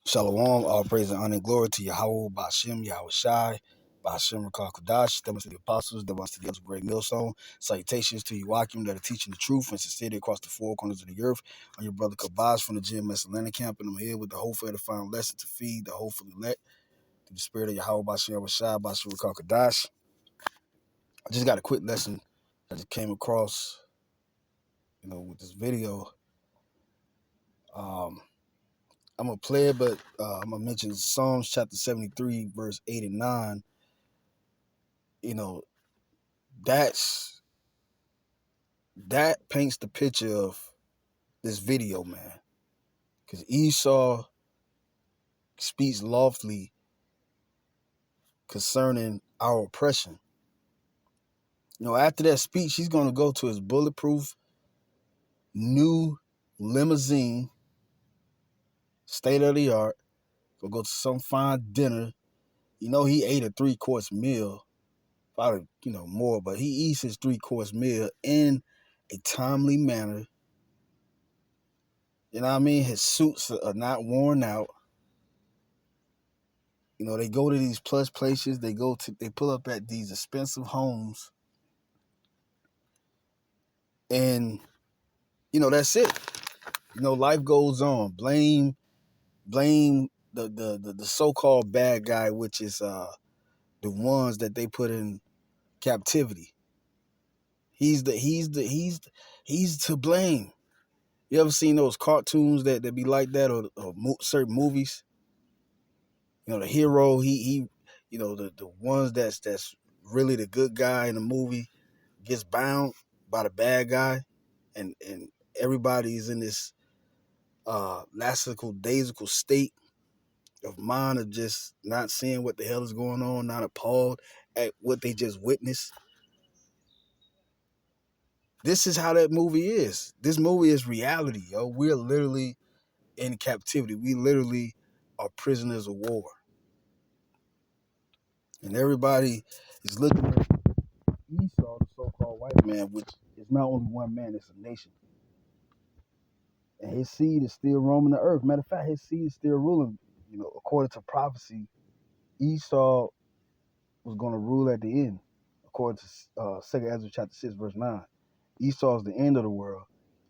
Shalom, all praise and honor and glory to Yahweh, Bashem, Yahweh Shai, Bashem, Rakal Kadash, that to the apostles, that to the other great millstone. Salutations to you, Wakim, that are teaching the truth and sincerity across the four corners of the earth. I'm your brother Kabash from the GMS Atlanta camp, and I'm here with the hopeful edifying lesson to feed the hopefully let through the spirit of Yahweh, Bashem, Yahweh Shai, Bashem, Rakal Kadash. I just got a quick lesson that just came across, with this video. I'm going to play it, but I'm going to mention Psalms chapter 73, verse 8 and 9. That's that paints the picture of this video, man. Because Esau speaks loftily concerning our oppression. After that speech, he's going to go to his bulletproof new limousine, state of the art, go to some fine dinner. He ate a 3-course meal, probably, more, but he eats his 3-course meal in a timely manner. You know what I mean? His suits are not worn out. They go to these plush places. They pull up at these expensive homes, and that's it. Life goes on. Blame the so-called bad guy, which is the ones that they put in captivity. He's to blame. You ever seen those cartoons that be like that, or certain movies? The hero, the ones that's really the good guy in the movie gets bound by the bad guy, and everybody's in this daisical state of mind of just not seeing what the hell is going on, not appalled at what they just witnessed. This is how that movie is. This movie is reality, yo. We're literally in captivity. We literally are prisoners of war. And everybody is looking at Esau, the so-called white man, which is not only one man, it's a nation. And his seed is still roaming the earth. Matter of fact, his seed is still ruling. According to prophecy, Esau was going to rule at the end. According to 2 Ezra chapter 6, verse 9. Esau is the end of the world.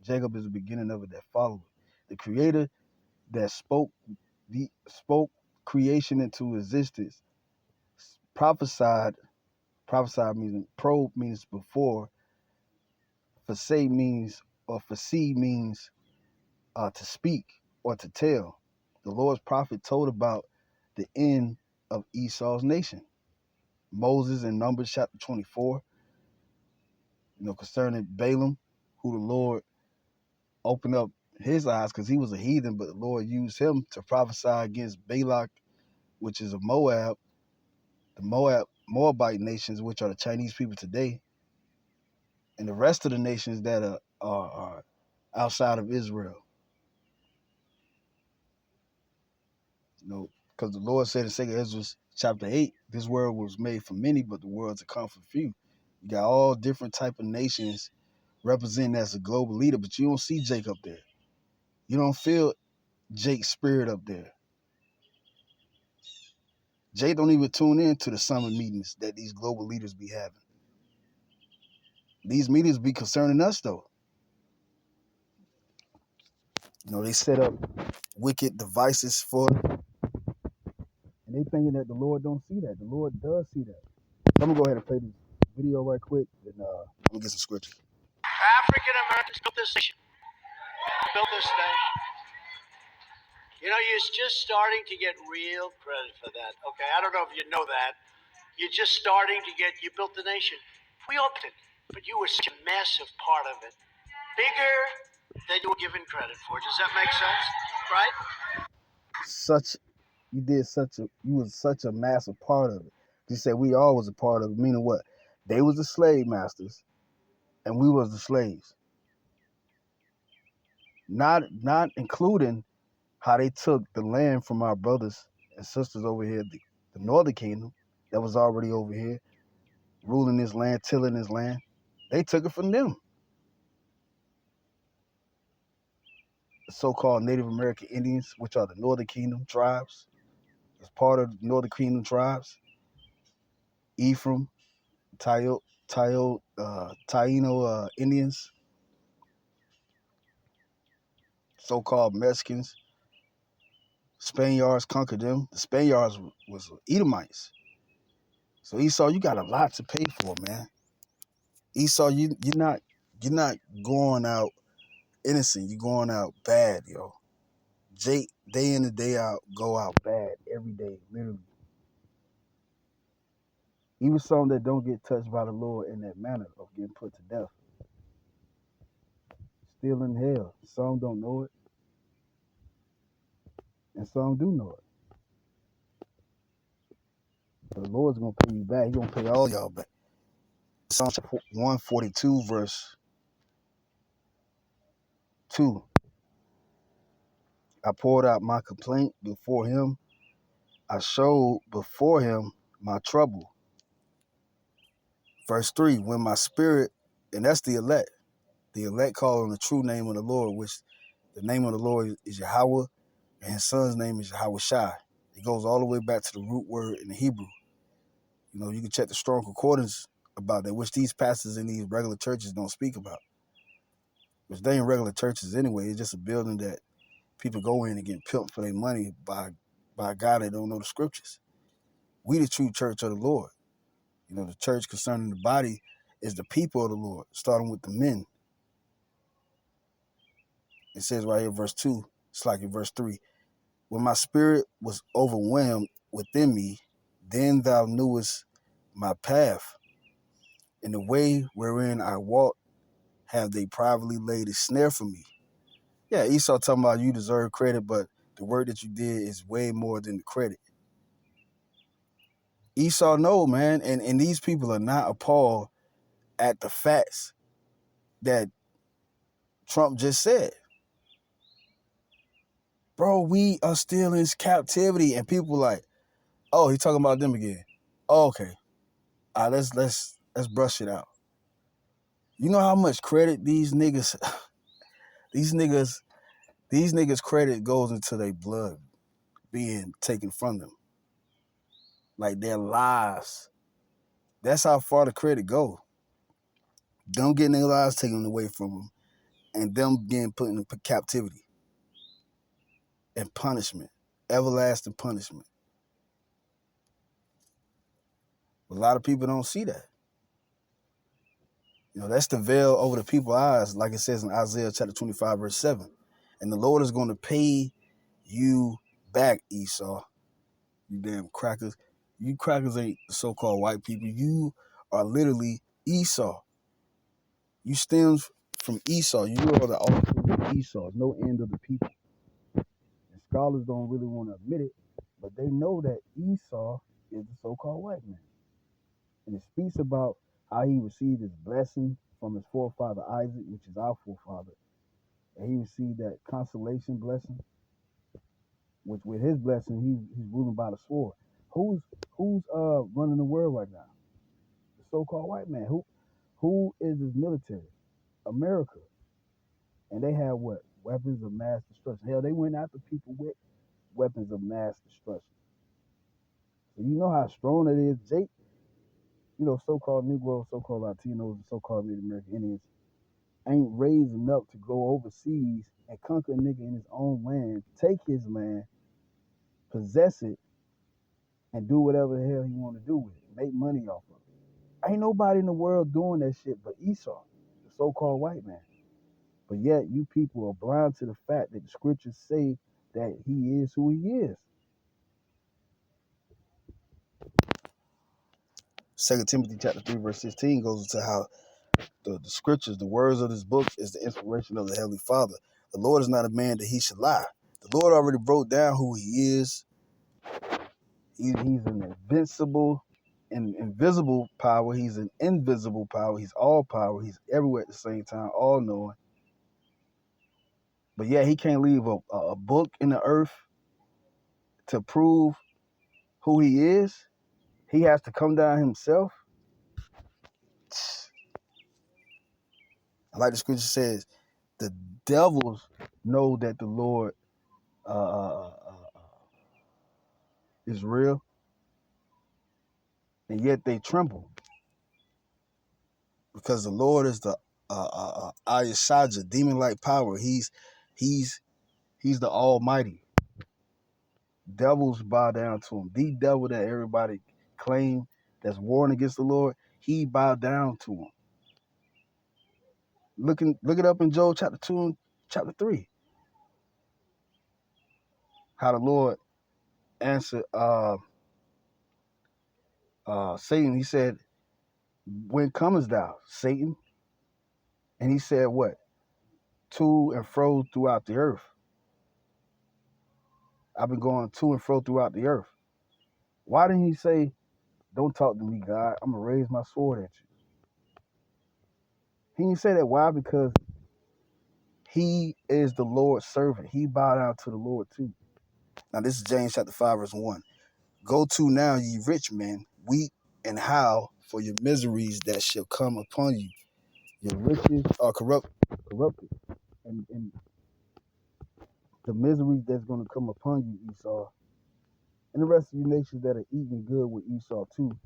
Jacob is the beginning of it that followed. The creator that spoke creation into existence, prophesied means probe means before, facade means to speak or to tell. The Lord's prophet told about the end of Esau's nation. Moses in Numbers chapter 24, concerning Balaam, who the Lord opened up his eyes because he was a heathen, but the Lord used him to prophesy against Balak, which is a Moab, the Moabite nations, which are the Chinese people today, and the rest of the nations that are outside of Israel. Because the Lord said in 2 Ezra chapter 8, this world was made for many, but the world's a come for few. You got all different type of nations representing as a global leader, but you don't see Jake up there. You don't feel Jake's spirit up there. Jake don't even tune in to the summit meetings that these global leaders be having. These meetings be concerning us, though. They set up wicked devices for it, and they thinking that the Lord don't see that. The Lord does see that. So I'm going to go ahead and play this video right quick, and I'm going to get some scriptures. African Americans built this nation. Built this nation. You're just starting to get real credit for that. Okay, I don't know if you know that. You're just starting to get. You built the nation. We opened it, but you were such a massive part of it, bigger than you were given credit for. Does that make sense? Right? You was such a massive part of it. You said we all was a part of it, meaning what? They was the slave masters, and we was the slaves. Not including how they took the land from our brothers and sisters over here, the northern kingdom that was already over here, ruling this land, tilling this land. They took it from them. so-called Native American Indians, which are the Northern Kingdom tribes. As part of the Northern Kingdom tribes, Ephraim, Taino Indians, so-called Mexicans. Spaniards conquered them. The Spaniards was Edomites. So Esau, you got a lot to pay for, man. Esau, you're not going out innocent. You're going out bad, yo. Jake, day in and day out, go out bad every day, literally. Even some that don't get touched by the Lord in that manner of getting put to death, still in hell. Some don't know it, and some do know it. But the Lord's gonna pay you back. He's gonna pay all y'all back. Psalm 142, verse 2. I poured out my complaint before him. I showed before him my trouble. Verse 3, when my spirit, and that's the elect call on the true name of the Lord, which the name of the Lord is Yahweh, and his son's name is Yahweh Shai. It goes all the way back to the root word in the Hebrew. You know, you can check the strong concordance about that, which these pastors in these regular churches don't speak about. Which they ain't regular churches anyway. It's just a building that people go in and get pimped for their money by a guy that don't know the scriptures. We the true church of the Lord. You know, the church concerning the body is the people of the Lord, starting with the men. It says right here, verse 2, it's like in verse 3. When my spirit was overwhelmed within me, then thou knewest my path. In the way wherein I walked, have they privately laid a snare for me. Yeah, Esau talking about you deserve credit, but the work that you did is way more than the credit. Esau know, man, and these people are not appalled at the facts that Trump just said. Bro, we are still in captivity, and people like, oh, he talking about them again. Oh, okay. All right, let's brush it out. You know how much credit these niggas these niggas credit goes into their blood being taken from them. Like their lives. That's how far the credit go. Them getting their lives taken away from them and them being put in captivity and punishment. Everlasting punishment. A lot of people don't see that. You know, that's the veil over the people's eyes, like it says in Isaiah chapter 25, verse 7. And the Lord is going to pay you back, Esau. You damn crackers. You crackers ain't so-called white people. You are literally Esau. You stem from Esau. You are the offspring of Esau. No end of the people. And scholars don't really want to admit it, but they know that Esau is the so-called white man. And it speaks about how he received his blessing from his forefather Isaac, which is our forefather. And he received that consolation blessing, which with his blessing, he's ruling by the sword. Who's running the world right now? The so-called white man. Who is his military? America. And they have what? Weapons of mass destruction. Hell, they went after people with weapons of mass destruction. So you know how strong it is. Jake, you know, so-called Negroes, so-called Latinos, and so-called Native American Indians ain't raised enough to go overseas and conquer a nigga in his own land, take his land, possess it, and do whatever the hell he want to do with it, make money off of it. Ain't nobody in the world doing that shit but Esau, the so-called white man. But yet you people are blind to the fact that the scriptures say that he is who he is. 2 Timothy chapter 3, verse 16 goes into how the scriptures, the words of this book is the inspiration of the Heavenly Father. The Lord is not a man that he should lie. The Lord already broke down who he is. He's an invincible and invisible power. He's an invisible power. He's all power. He's everywhere at the same time, all knowing. But yeah, he can't leave a book in the earth to prove who he is. He has to come down himself. Like the scripture says, The devils know that the Lord uh, uh, uh, is real, and yet they tremble because the Lord is the Ayashaja, demon-like power. He's he's the Almighty. Devils bow down to him. The devil that everybody claim that's warring against the Lord, he bowed down to him. Look it up in Joel chapter 2 and chapter 3. How the Lord answered Satan. He said, when comest thou, Satan? And he said, what? To and fro throughout the earth. I've been going to and fro throughout the earth. Why didn't he say, don't talk to me, God? I'm going to raise my sword at you. He didn't say that. Why? Because he is the Lord's servant. He bowed down to the Lord too. Now, this is James chapter 5, verse 1. Go to now, ye rich men, weep and howl for your miseries that shall come upon you. Your riches are corrupted. And the miseries that's going to come upon you, Esau, and the rest of you nations that are eating good with Esau too,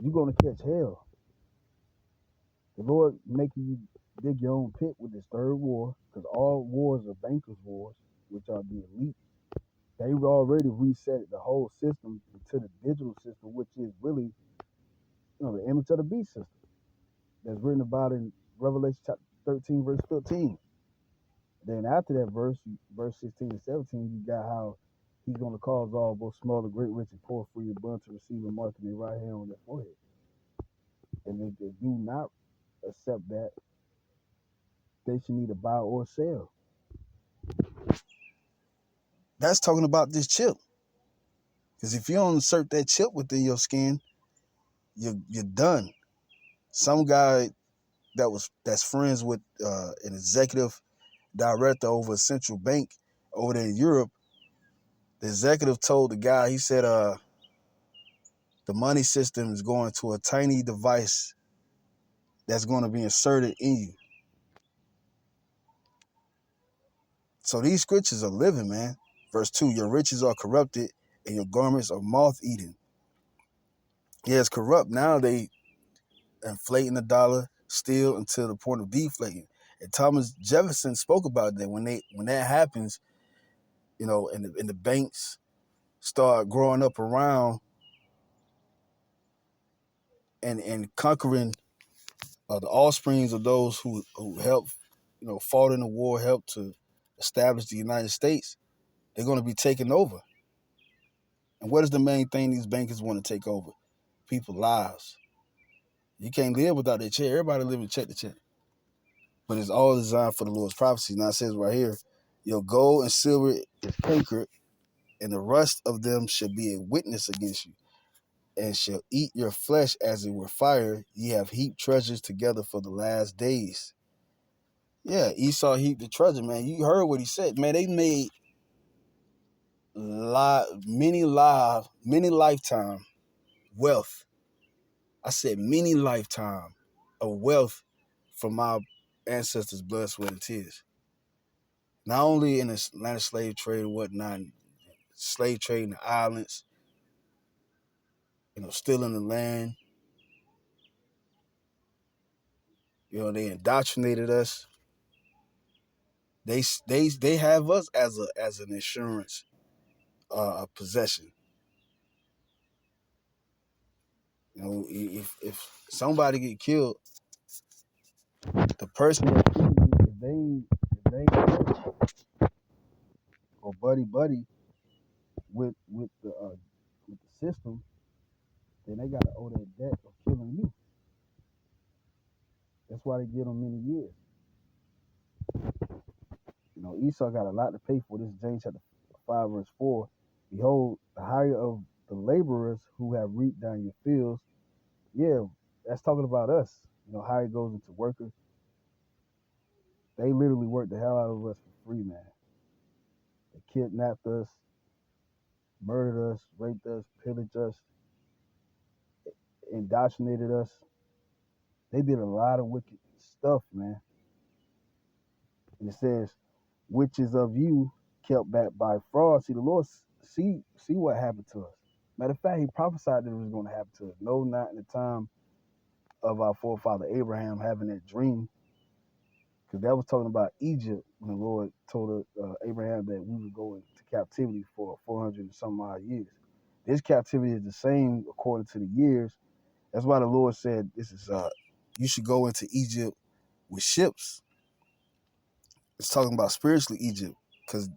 you're going to catch hell. The Lord making you dig your own pit with this third war, because all wars are bankers' wars, which are the elite. They've already reset the whole system into the digital system, which is really, the image of the beast system that's written about in Revelation chapter 13, verse 15. Then after that verse 16 and 17, you got how he's going to cause all, both small and great, rich and poor, free and bond, to receive a mark in their right hand on their forehead. And if they do not accept that, they should neither buy or sell. That's talking about this chip. Because if you don't insert that chip within your skin, you're done. Some guy that's friends with an executive director over a central bank over there in Europe, the executive told the guy, he said, the money system is going to a tiny device that's going to be inserted in you. So these scriptures are living, man. Verse 2, your riches are corrupted and your garments are moth-eaten. Yeah, it's corrupt. Now they inflating the dollar still until the point of deflating. And Thomas Jefferson spoke about that when that happens, and the banks start growing up around and conquering the offsprings of those who helped, fought in the war, helped to establish the United States. They're going to be taken over. And what is the main thing these bankers want to take over? People's lives. You can't live without their check. Everybody living check to check. But it's all designed for the Lord's prophecy. Now it says right here, your gold and silver is cankered, and the rust of them shall be a witness against you, and shall eat your flesh as it were fire. Ye have heaped treasures together for the last days. Yeah, Esau heaped the treasure, man. You heard what he said, man. They made many lifetime wealth. I said many lifetime of wealth from my ancestors' blood, sweat, and tears. Not only in the Atlantic slave trade and whatnot, slave trade in the islands, stealing the land. They indoctrinated us. They have us as an insurance possession. If somebody get killed, the person that killed you, if they or buddy with the system, then they gotta owe that debt of killing you. That's why they give them many years. Esau got a lot to pay for. This is James chapter 5, verse 4. Behold, the hire of the laborers who have reaped down your fields. Yeah, that's talking about us. How it goes into workers. They literally worked the hell out of us for free, man. They kidnapped us, murdered us, raped us, pillaged us, indoctrinated us. They did a lot of wicked stuff, man. And it says, which is of you kept back by fraud. See, the Lord see what happened to us. Matter of fact, he prophesied that it was going to happen to us. No, not in the time of our forefather Abraham having that dream, because that was talking about Egypt when the Lord told Abraham that we would go into captivity for 400 and some odd years. This captivity is the same according to the years. That's why the Lord said, "This is you should go into Egypt with ships." It's talking about spiritually Egypt, because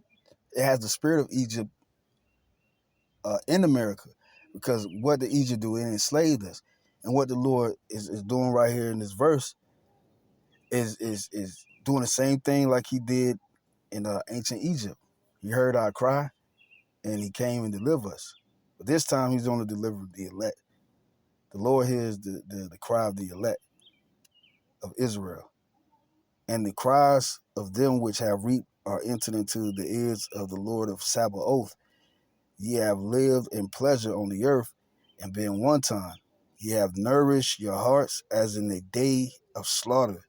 it has the spirit of Egypt in America. Because what did Egypt do? It enslaved us, and what the Lord is doing right here in this verse is doing the same thing like He did in ancient Egypt. He heard our cry, and He came and delivered us. But this time, He's only delivered the elect. The Lord hears the cry of the elect of Israel, and the cries of them which have reaped are entered into the ears of the Lord of Sabaoth. Ye have lived in pleasure on the earth, and been one time. Ye have nourished your hearts as in a day of slaughter.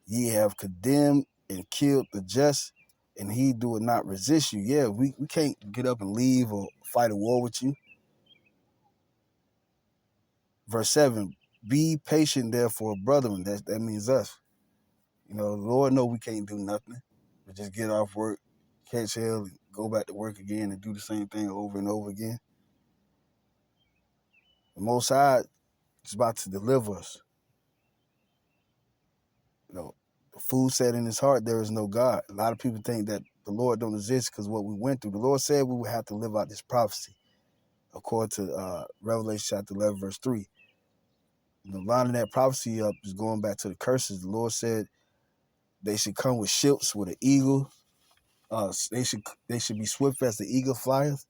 Ye have condemned and killed the just, and he doeth not resist you. Yeah, we can't get up and leave or fight a war with you. Verse 7, be patient therefore, brethren. That means us. You know, the Lord know we can't do nothing. We just get off work, catch hell, and go back to work again and do the same thing over and over again. The Most High is about to deliver us. You know, the fool said in his heart, there is no God. A lot of people think that the Lord don't exist because what we went through. The Lord said we would have to live out this prophecy, according to Revelation chapter 11, verse 3. You know, lining that prophecy up is going back to the curses. The Lord said they should come with ships with an eagle. They should be swift as the eagle flieth.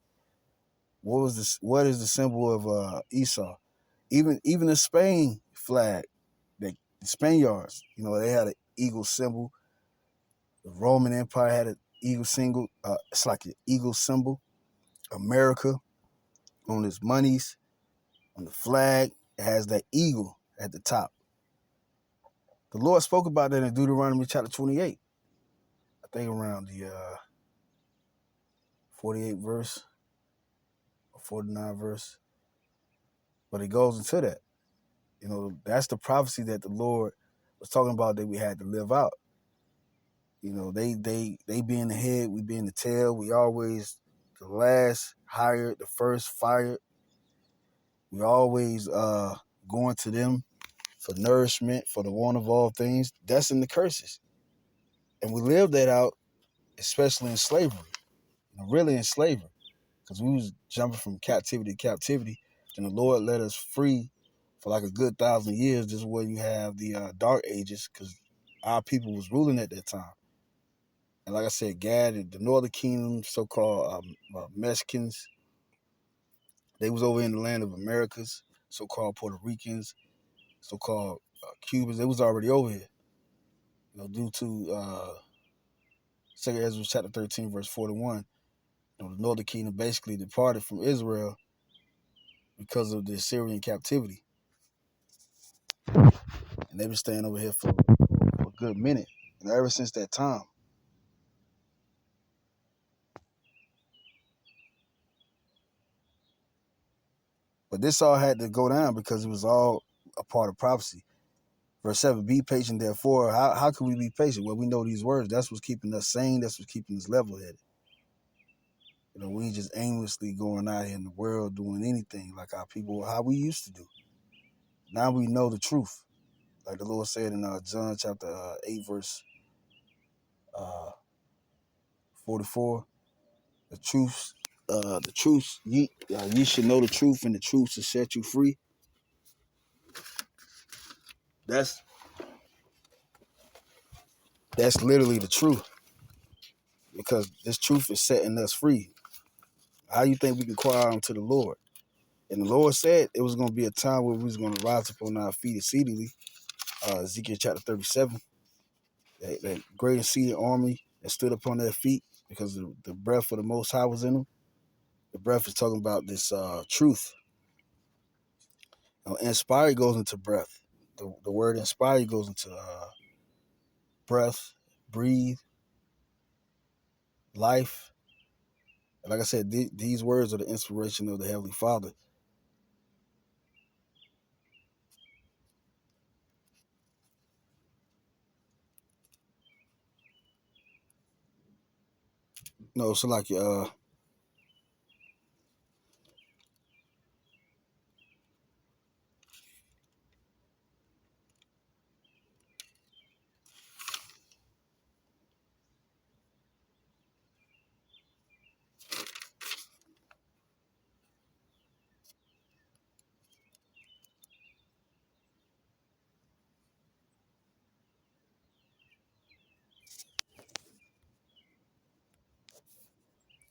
What is the symbol of Esau? Even the Spain flag, the Spaniards, you know, they had an eagle symbol. The Roman Empire had an eagle symbol. It's like an eagle symbol. America, on its monies, on the flag, it has that eagle at the top. The Lord spoke about that in Deuteronomy chapter 28. I think around the 48 verse or 49 verse. But it goes into that. You know, that's the prophecy that the Lord was talking about that we had to live out. You know, they being the head, we being the tail. We always the last hired, the first fired. We always going to them for nourishment, for the want of all things. That's in the curses. And we lived that out, especially in slavery. You know, really in slavery. Because we was jumping from captivity to captivity. And the Lord let us free for like a good 1,000 years. This is where you have the dark ages, because our people was ruling at that time. And like I said, Gad and the Northern Kingdom, so-called Mexicans, they was over in the land of Americas, so-called Puerto Ricans, so-called Cubans. They was already over here, you know, due to 2 Ezra chapter 13, verse 41. You know, the Northern Kingdom basically departed from Israel because of the Assyrian captivity. And they've been staying over here for a good minute, you know, ever since that time. But this all had to go down because it was all a part of prophecy. Verse 7, be patient therefore. How can we be patient? Well, we know these words. That's what's keeping us sane. That's what's keeping us level-headed. You know, we ain't just aimlessly going out here in the world doing anything like our people, how we used to do. Now we know the truth. Like the Lord said in John chapter 8, verse 44, ye should know the truth, and the truth shall set you free. That's literally the truth, because this truth is setting us free. How you think we can cry unto the Lord? And the Lord said it was going to be a time where we was going to rise up on our feet exceedingly. Ezekiel chapter 37, that great exceeding army that stood upon their feet because the breath of the Most High was in them. The breath is talking about this truth. Inspired goes into breath. The word inspired goes into breath. breathe, life. And like I said, these words are the inspiration of the Heavenly Father. No, so like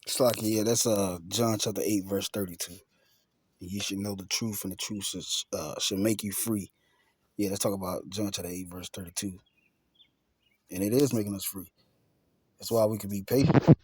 it's like yeah, that's John chapter 8 verse 32. You should know the truth, and the truth should make you free. Yeah, let's talk about John chapter 8 verse 32, and it is making us free. That's why we can be patient.